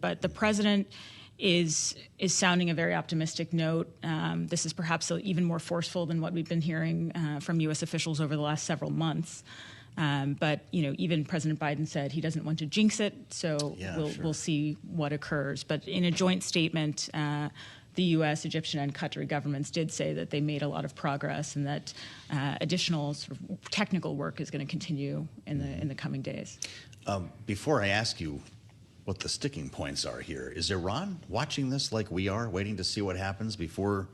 But the president is sounding a very optimistic note. This is perhaps even more forceful than what we've been hearing from U.S. officials over the last several months. But even President Biden said he doesn't want to jinx it, so we'll see what occurs. But in a joint statement, the U.S., Egyptian, and Qatari governments did say that they made a lot of progress and that additional sort of technical work is going to continue in the coming days. Before I ask you what the sticking points are here, is Iran watching this like we are, waiting to see what happens before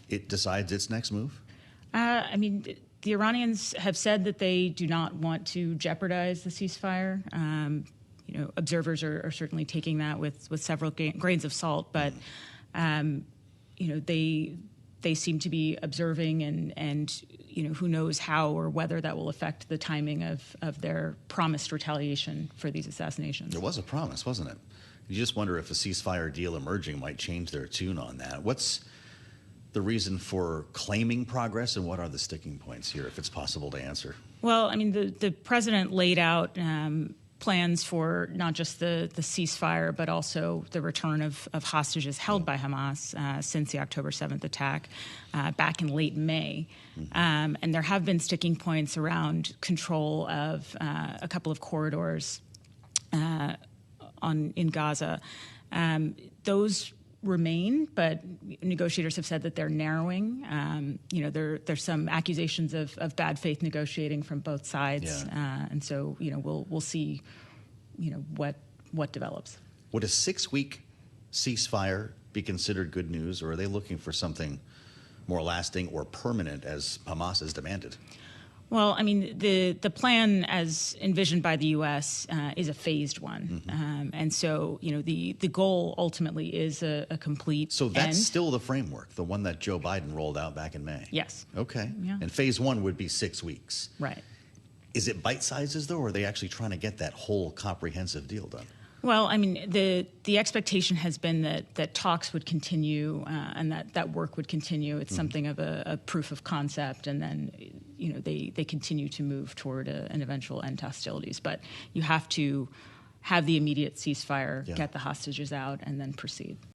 it decides its next move? The Iranians have said that they do not want to jeopardize the ceasefire. Observers are certainly taking that with several grains of salt, but they seem to be observing, and who knows how or whether that will affect the timing of their promised retaliation for these assassinations. There was a promise, wasn't it? You just wonder if a ceasefire deal emerging might change their tune on that. What's the reason for claiming progress, and what are the sticking points here, if it's possible to answer? Well, the president laid out plans for not just the ceasefire, but also the return of hostages held by Hamas since the October 7th attack back in late May. And there have been sticking points around control of a couple of corridors in Gaza. Those remain, but negotiators have said that they're narrowing. There's some accusations of bad faith negotiating from both sides, and so we'll see what develops. Would a 6-week ceasefire be considered good news, or are they looking for something more lasting or permanent, as Hamas has demanded? Well, the plan as envisioned by the U.S. Is a phased one. And so, the goal ultimately is a complete So that's end. Still the framework, the one that Joe Biden rolled out back in May? Yes. Okay. Yeah. And phase 1 would be 6 weeks. Right. Is it bite sizes, though, or are they actually trying to get that whole comprehensive deal done? Well, the expectation has been that talks would continue and that work would continue. It's something of a proof of concept, and then they continue to move toward an eventual end to hostilities. But you have to have the immediate ceasefire, get the hostages out, and then proceed.